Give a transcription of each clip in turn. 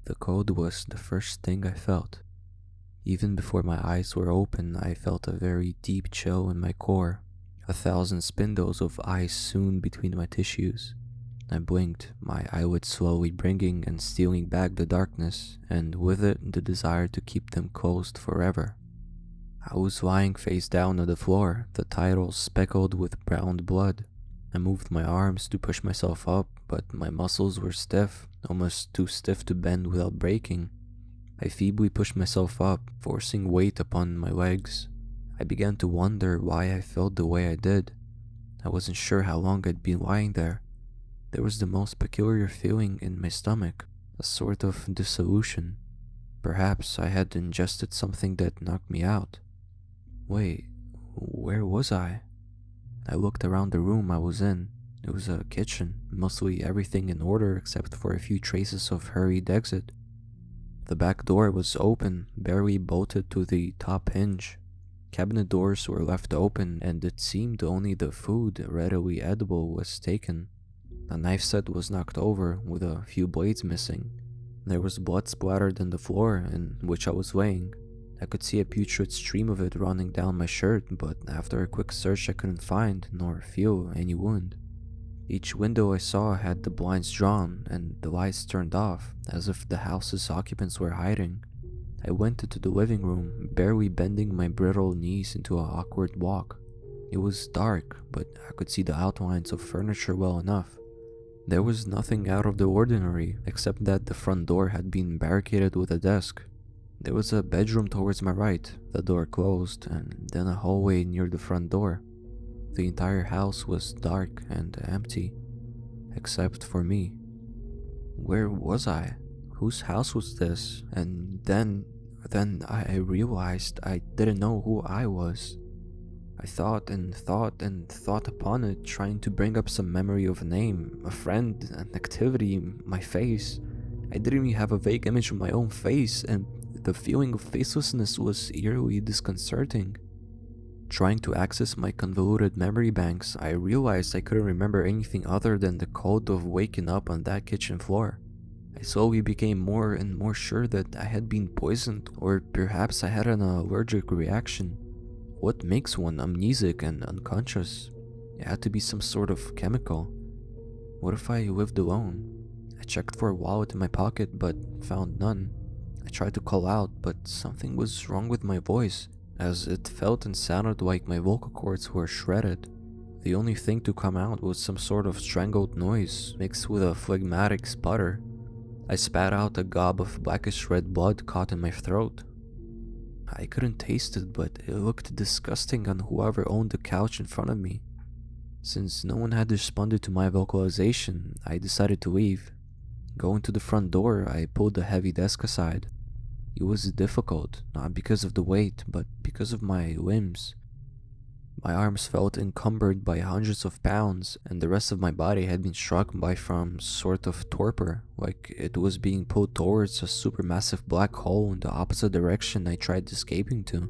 The cold was the first thing I felt. Even before my eyes were open, I felt a very deep chill in my core, 1,000 spindles of ice sewn between my tissues. I blinked, my eyelids slowly bringing and stealing back the darkness, and with it the desire to keep them closed forever. I was lying face down on the floor, the titles speckled with brown blood. I moved my arms to push myself up, but my muscles were stiff, almost too stiff to bend without breaking. I feebly pushed myself up, forcing weight upon my legs. I began to wonder why I felt the way I did. I wasn't sure how long I'd been lying there. There was the most peculiar feeling in my stomach, a sort of dissolution. Perhaps I had ingested something that knocked me out. Wait, where was I? I looked around the room I was in. It was a kitchen, mostly everything in order except for a few traces of hurried exit. The back door was open, barely bolted to the top hinge. Cabinet doors were left open, and it seemed only the food readily edible was taken. A knife set was knocked over, with a few blades missing. There was blood splattered on the floor in which I was laying. I could see a putrid stream of it running down my shirt, but after a quick search I couldn't find nor feel any wound. Each window I saw had the blinds drawn and the lights turned off, as if the house's occupants were hiding. I went into the living room, barely bending my brittle knees into an awkward walk. It was dark, but I could see the outlines of furniture well enough. There was nothing out of the ordinary, except that the front door had been barricaded with a desk. There was a bedroom towards my right, the door closed, and then a hallway near the front door. The entire house was dark and empty, except for me. Where was I? Whose house was this? And then I realized I didn't know who I was. I thought and thought and thought upon it, trying to bring up some memory of a name, a friend, an activity, my face. I didn't even have a vague image of my own face, and the feeling of facelessness was eerily disconcerting. Trying to access my convoluted memory banks, I realized I couldn't remember anything other than the cold of waking up on that kitchen floor. I slowly became more and more sure that I had been poisoned, or perhaps I had an allergic reaction. What makes one amnesic and unconscious? It had to be some sort of chemical. What if I lived alone? I checked for a wallet in my pocket, but found none. I tried to call out, but something was wrong with my voice, as it felt and sounded like my vocal cords were shredded. The only thing to come out was some sort of strangled noise, mixed with a phlegmatic sputter. I spat out a gob of blackish red blood caught in my throat. I couldn't taste it, but it looked disgusting on whoever owned the couch in front of me. Since no one had responded to my vocalization, I decided to leave. Going to the front door, I pulled the heavy desk aside. It was difficult, not because of the weight, but because of my limbs. My arms felt encumbered by hundreds of pounds, and the rest of my body had been struck by some sort of torpor, like it was being pulled towards a supermassive black hole in the opposite direction I tried escaping to.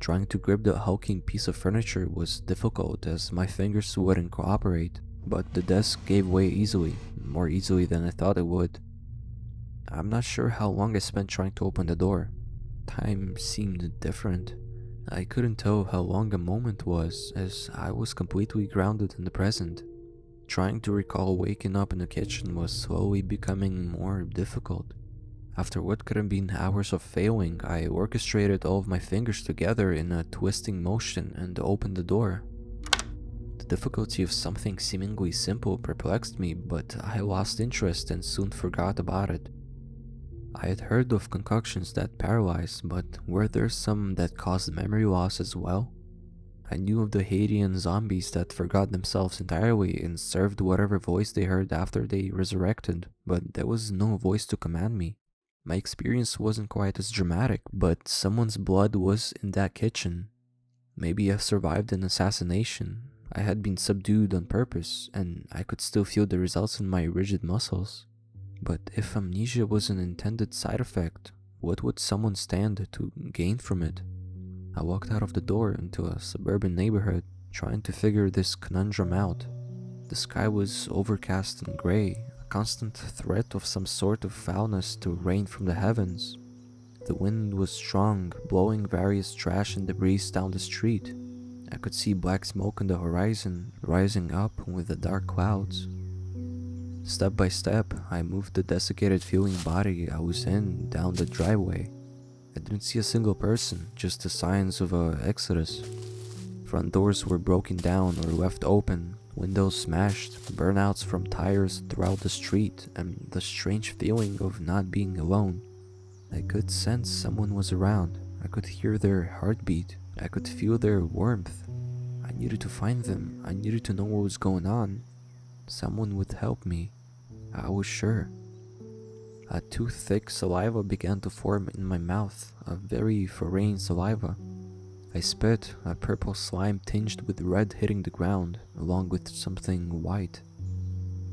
Trying to grip the hulking piece of furniture was difficult, as my fingers wouldn't cooperate, but the desk gave way easily, more easily than I thought it would. I'm not sure how long I spent trying to open the door. Time seemed different. I couldn't tell how long a moment was, as I was completely grounded in the present. Trying to recall waking up in the kitchen was slowly becoming more difficult. After what could have been hours of failing, I orchestrated all of my fingers together in a twisting motion and opened the door. The difficulty of something seemingly simple perplexed me, but I lost interest and soon forgot about it. I had heard of concoctions that paralyzed, but were there some that caused memory loss as well? I knew of the Haitian zombies that forgot themselves entirely and served whatever voice they heard after they resurrected, but there was no voice to command me. My experience wasn't quite as dramatic, but someone's blood was in that kitchen. Maybe I survived an assassination. I had been subdued on purpose, and I could still feel the results in my rigid muscles. But if amnesia was an intended side effect, what would someone stand to gain from it? I walked out of the door into a suburban neighborhood, trying to figure this conundrum out. The sky was overcast and gray, a constant threat of some sort of foulness to rain from the heavens. The wind was strong, blowing various trash and debris down the street. I could see black smoke on the horizon, rising up with the dark clouds. Step by step, I moved the desiccated feeling body I was in down the driveway. I didn't see a single person, just the signs of a exodus. Front doors were broken down or left open, windows smashed, burnouts from tires throughout the street, and the strange feeling of not being alone. I could sense someone was around. I could hear their heartbeat. I could feel their warmth. I needed to find them. I needed to know what was going on. Someone would help me. I was sure. A too thick saliva began to form in my mouth, a very foreign saliva. I spit, a purple slime tinged with red hitting the ground, along with something white.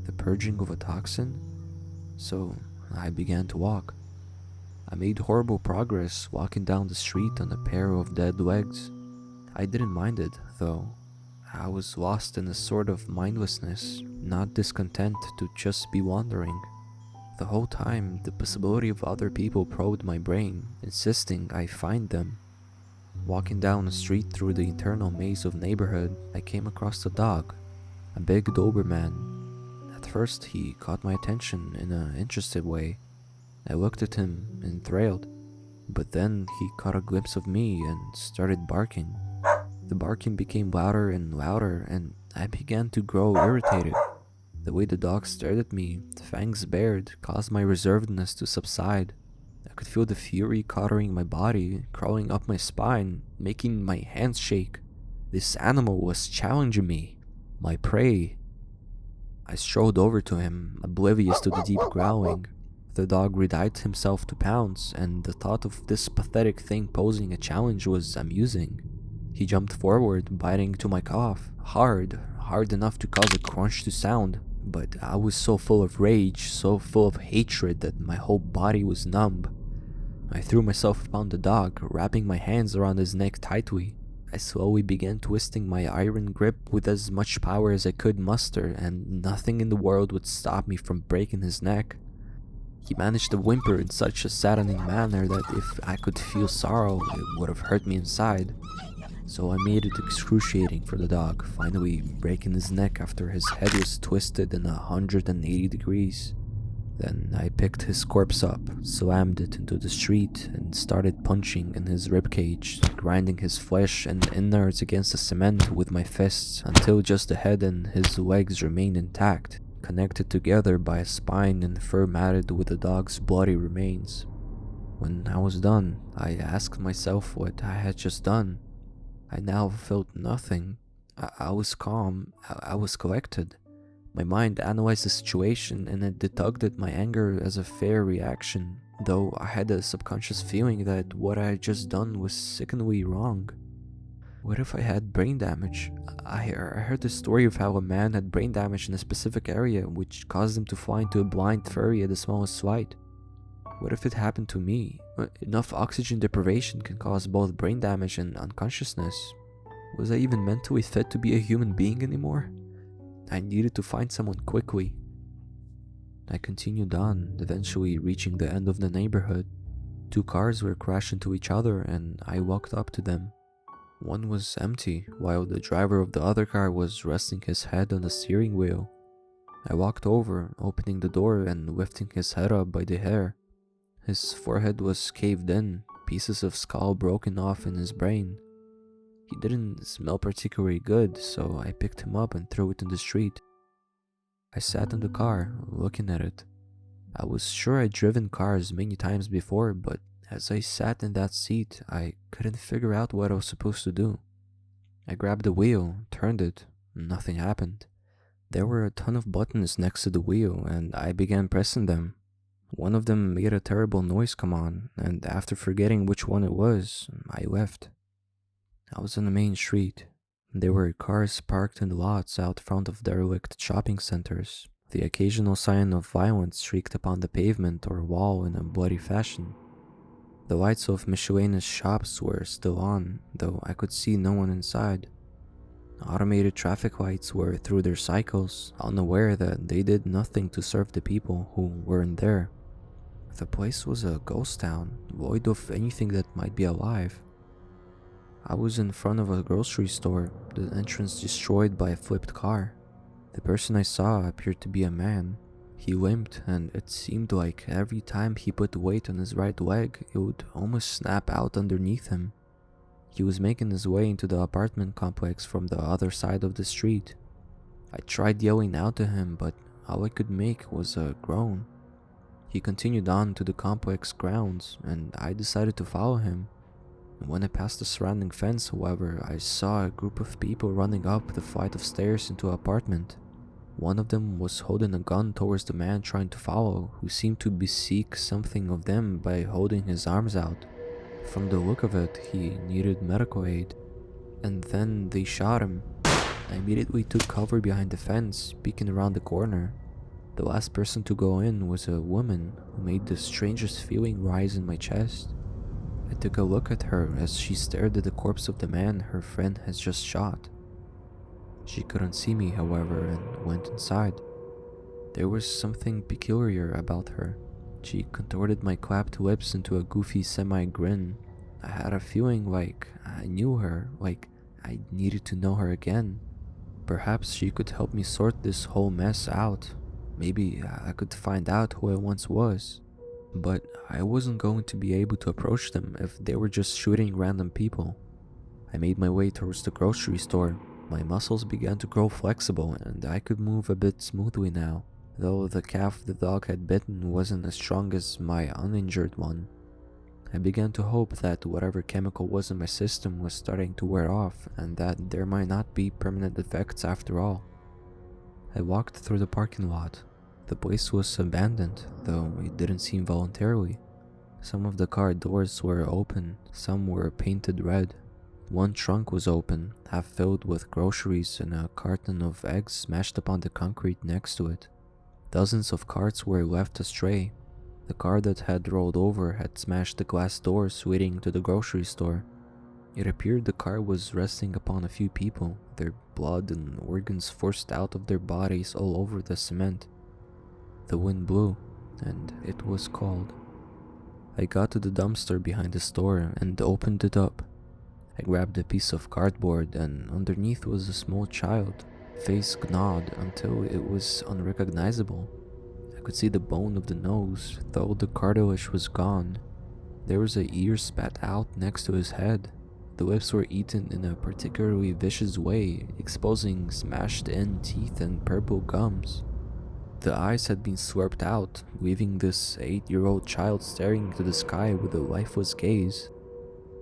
The purging of a toxin? So I began to walk. I made horrible progress walking down the street on a pair of dead legs. I didn't mind it, though. I was lost in a sort of mindlessness, not discontent to just be wandering. The whole time, the possibility of other people probed my brain, insisting I find them. Walking down the street through the internal maze of neighborhood, I came across a dog, a big Doberman. At first, he caught my attention in an interested way. I looked at him, enthralled, but then he caught a glimpse of me and started barking. The barking became louder and louder, and I began to grow irritated. The way the dog stared at me, fangs bared, caused my reservedness to subside. I could feel the fury covering my body, crawling up my spine, making my hands shake. This animal was challenging me, my prey. I strode over to him, oblivious to the deep growling. The dog readied himself to pounce, and the thought of this pathetic thing posing a challenge was amusing. He jumped forward, biting to my calf, hard enough to cause a crunch to sound. But I was so full of rage, so full of hatred that my whole body was numb. I threw myself upon the dog, wrapping my hands around his neck tightly. I slowly began twisting my iron grip with as much power as I could muster, and nothing in the world would stop me from breaking his neck. He managed to whimper in such a saddening manner that if I could feel sorrow, it would have hurt me inside. So I made it excruciating for the dog, finally breaking his neck after his head was twisted in 180 degrees. Then I picked his corpse up, slammed it into the street, and started punching in his ribcage, grinding his flesh and innards against the cement with my fists until just the head and his legs remained intact, connected together by a spine and fur matted with the dog's bloody remains. When I was done, I asked myself what I had just done. I now felt nothing. I was calm. I was collected. My mind analyzed the situation and it deducted my anger as a fair reaction, though I had a subconscious feeling that what I had just done was sickeningly wrong. What if I had brain damage? I heard the story of how a man had brain damage in a specific area, which caused him to fly into a blind furry at the smallest slight. What if it happened to me? Enough oxygen deprivation can cause both brain damage and unconsciousness. Was I even mentally fit to be a human being anymore? I needed to find someone quickly. I continued on, eventually reaching the end of the neighborhood. 2 cars were crashing into each other and I walked up to them. One was empty, while the driver of the other car was resting his head on the steering wheel. I walked over, opening the door and lifting his head up by the hair. His forehead was caved in, pieces of skull broken off in his brain. He didn't smell particularly good, so I picked him up and threw it in the street. I sat in the car, looking at it. I was sure I'd driven cars many times before, but as I sat in that seat, I couldn't figure out what I was supposed to do. I grabbed the wheel, turned it, nothing happened. There were a ton of buttons next to the wheel, and I began pressing them. One of them made a terrible noise come on, and after forgetting which one it was, I left. I was on the main street. There were cars parked in the lots out front of derelict shopping centers. The occasional sign of violence streaked upon the pavement or wall in a bloody fashion. The lights of miscellaneous shops were still on, though I could see no one inside. Automated traffic lights were through their cycles, unaware that they did nothing to serve the people who weren't there. The place was a ghost town, void of anything that might be alive. I was in front of a grocery store, the entrance destroyed by a flipped car. The person I saw appeared to be a man. He limped, and it seemed like every time he put weight on his right leg, it would almost snap out underneath him. He was making his way into the apartment complex from the other side of the street. I tried yelling out to him, but all I could make was a groan. He continued on to the complex grounds, and I decided to follow him. When I passed the surrounding fence, however, I saw a group of people running up the flight of stairs into an apartment. One of them was holding a gun towards the man trying to follow, who seemed to beseech something of them by holding his arms out. From the look of it, he needed medical aid. And then they shot him. I immediately took cover behind the fence, peeking around the corner. The last person to go in was a woman who made the strangest feeling rise in my chest. I took a look at her as she stared at the corpse of the man her friend has just shot. She couldn't see me, however, and went inside. There was something peculiar about her. She contorted my clapped lips into a goofy semi-grin. I had a feeling like I knew her, like I needed to know her again. Perhaps she could help me sort this whole mess out. Maybe I could find out who I once was. But I wasn't going to be able to approach them if they were just shooting random people. I made my way towards the grocery store. My muscles began to grow flexible and I could move a bit smoothly now, though the calf the dog had bitten wasn't as strong as my uninjured one. I began to hope that whatever chemical was in my system was starting to wear off and that there might not be permanent effects after all. I walked through the parking lot. The place was abandoned, though it didn't seem voluntarily. Some of the car doors were open, some were painted red. One trunk was open, half filled with groceries and a carton of eggs smashed upon the concrete next to it. Dozens of carts were left astray. The car that had rolled over had smashed the glass doors leading to the grocery store. It appeared the car was resting upon a few people, their blood and organs forced out of their bodies all over the cement. The wind blew, and it was cold. I got to the dumpster behind the store and opened it up. I grabbed a piece of cardboard, and underneath was a small child, face gnawed until it was unrecognizable. I could see the bone of the nose, though the cartilage was gone. There was an ear spat out next to his head. The lips were eaten in a particularly vicious way, exposing smashed-in teeth and purple gums. The eyes had been slurped out, leaving this 8-year-old child staring into the sky with a lifeless gaze.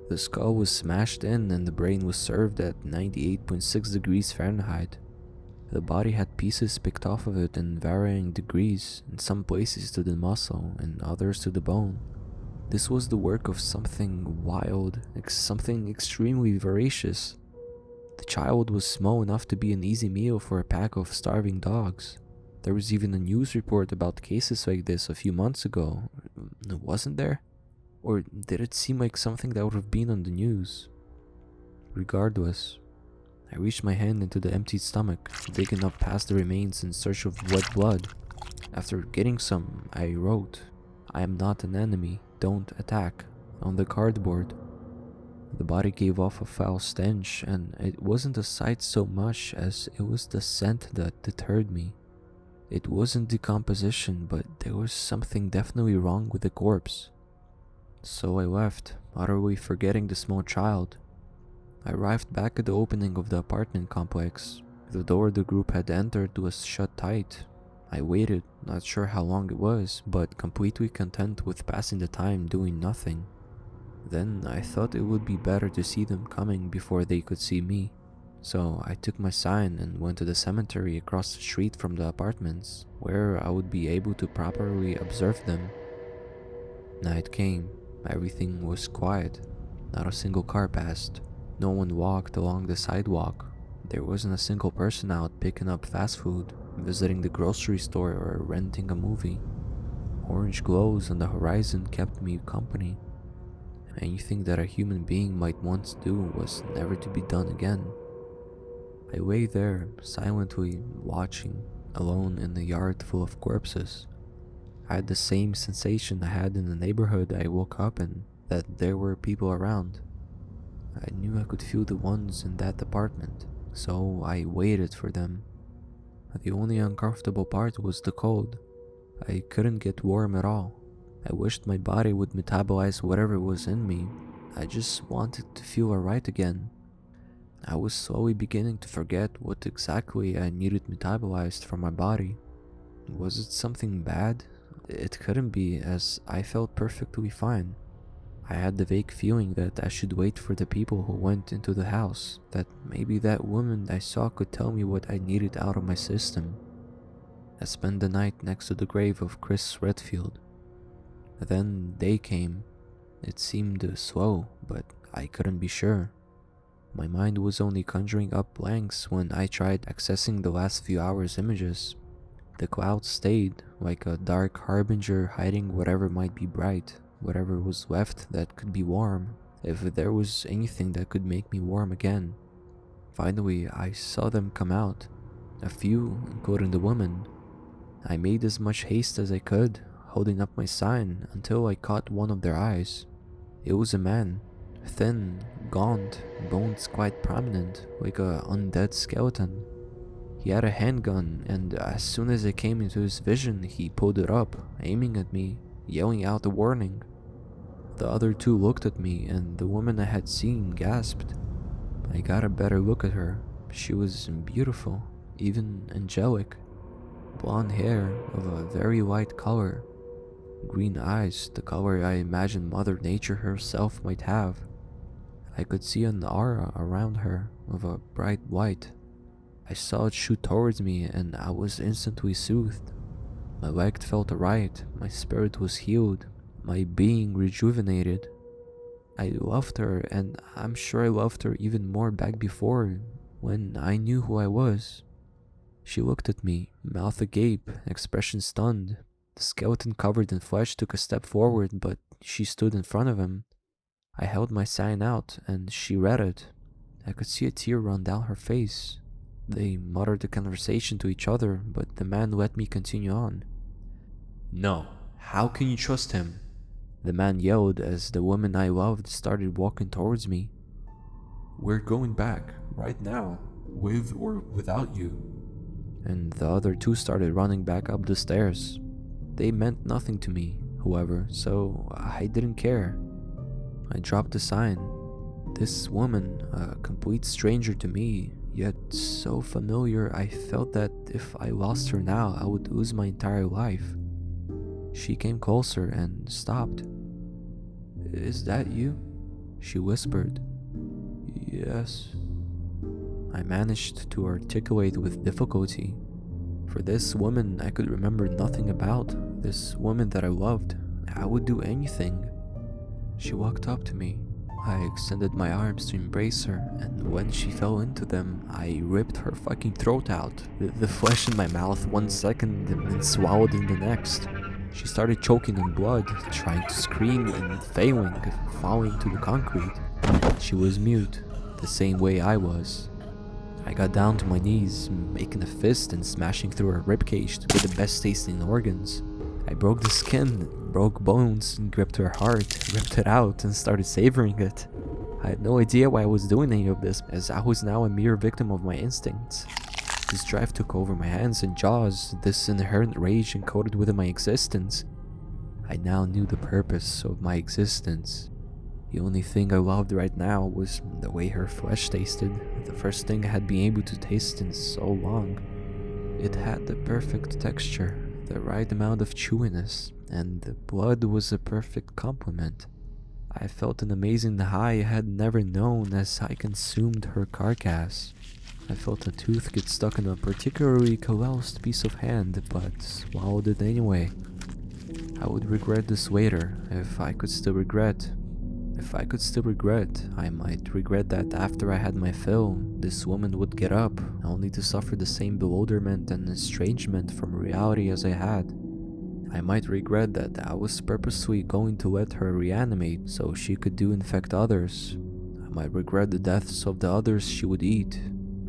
The skull was smashed in and the brain was served at 98.6 degrees Fahrenheit. The body had pieces picked off of it in varying degrees, in some places to the muscle and others to the bone. This was the work of something wild, something extremely voracious. The child was small enough to be an easy meal for a pack of starving dogs. There was even a news report about cases like this a few months ago, wasn't there? Or did it seem like something that would have been on the news? Regardless, I reached my hand into the empty stomach, digging up past the remains in search of wet blood. After getting some, I wrote, "I am not an enemy, don't attack," on the cardboard. The body gave off a foul stench, and it wasn't the sight so much as it was the scent that deterred me. It wasn't decomposition, but there was something definitely wrong with the corpse. So I left, utterly forgetting the small child. I arrived back at the opening of the apartment complex. The door the group had entered was shut tight. I waited, not sure how long it was, but completely content with passing the time doing nothing. Then I thought it would be better to see them coming before they could see me. So I took my sign and went to the cemetery across the street from the apartments, where I would be able to properly observe them. Night came. Everything was quiet. Not a single car passed. No one walked along the sidewalk. There wasn't a single person out picking up fast food, visiting the grocery store, or renting a movie. Orange glows on the horizon kept me company. Anything that a human being might once do was never to be done again. I lay there, silently watching, alone in a yard full of corpses. I had the same sensation I had in the neighborhood I woke up in, that there were people around. I knew I could feel the ones in that apartment, so I waited for them. The only uncomfortable part was the cold. I couldn't get warm at all. I wished my body would metabolize whatever was in me. I just wanted to feel alright again. I was slowly beginning to forget what exactly I needed metabolized from my body. Was it something bad? It couldn't be, as I felt perfectly fine. I had the vague feeling that I should wait for the people who went into the house, that maybe that woman I saw could tell me what I needed out of my system. I spent the night next to the grave of Chris Redfield. Then day came. It seemed slow, but I couldn't be sure. My mind was only conjuring up blanks when I tried accessing the last few hours' images. The cloud stayed, like a dark harbinger hiding whatever might be bright, whatever was left that could be warm, if there was anything that could make me warm again. Finally, I saw them come out. A few, including the woman. I made as much haste as I could, holding up my sign until I caught one of their eyes. It was a man, thin, gaunt, bones quite prominent, like a undead skeleton. He had a handgun, and as soon as I came into his vision, he pulled it up, aiming at me, yelling out a warning. The other two looked at me, and the woman I had seen gasped. I got a better look at her. She was beautiful, even angelic. Blonde hair of a very light color. Green eyes, the color I imagined Mother Nature herself might have. I could see an aura around her of a bright white. I saw it shoot towards me, and I was instantly soothed. My leg felt alright, my spirit was healed, my being rejuvenated. I loved her, and I'm sure I loved her even more back before, when I knew who I was. She looked at me, mouth agape, expression stunned. The skeleton covered in flesh took a step forward, but she stood in front of him. I held my sign out, and she read it. I could see a tear run down her face. They muttered a conversation to each other, but the man let me continue on. "No, how can you trust him?" The man yelled as the woman I loved started walking towards me. "We're going back, right now, with or without you." And the other two started running back up the stairs. They meant nothing to me, however, so I didn't care. I dropped the sign. This woman, a complete stranger to me, yet so familiar, I felt that if I lost her now, I would lose my entire life. She came closer and stopped. "Is that you?" she whispered. "Yes." I managed to articulate with difficulty. For this woman I could remember nothing about, this woman that I loved. I would do anything. She walked up to me. I extended my arms to embrace her, and when she fell into them, I ripped her fucking throat out, the flesh in my mouth 1 second and then swallowed in the next. She started choking on blood, trying to scream and failing, falling to the concrete. She was mute, the same way I was. I got down to my knees, making a fist and smashing through her ribcage to get the best tasting organs. I broke the skin, broke bones, and gripped her heart, ripped it out, and started savoring it. I had no idea why I was doing any of this, as I was now a mere victim of my instincts. This drive took over my hands and jaws, this inherent rage encoded within my existence. I now knew the purpose of my existence. The only thing I loved right now was the way her flesh tasted, the first thing I had been able to taste in so long. It had the perfect texture, the right amount of chewiness, and the blood was a perfect complement. I felt an amazing high I had never known as I consumed her carcass. I felt a tooth get stuck in a particularly calloused piece of hand, but swallowed it anyway. I would regret this later, if I could still regret. If I could still regret, I might regret that after I had my fill, this woman would get up, only to suffer the same bewilderment and estrangement from reality as I had. I might regret that I was purposely going to let her reanimate so she could infect others. I might regret the deaths of the others she would eat.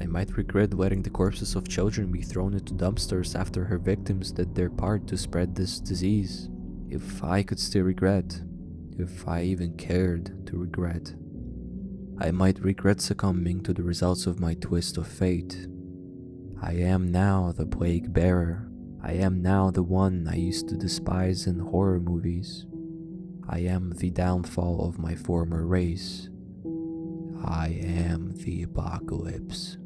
I might regret letting the corpses of children be thrown into dumpsters after her victims did their part to spread this disease. If I could still regret, if I even cared to regret. I might regret succumbing to the results of my twist of fate. I am now the plague bearer. I am now the one I used to despise in horror movies. I am the downfall of my former race. I am the apocalypse.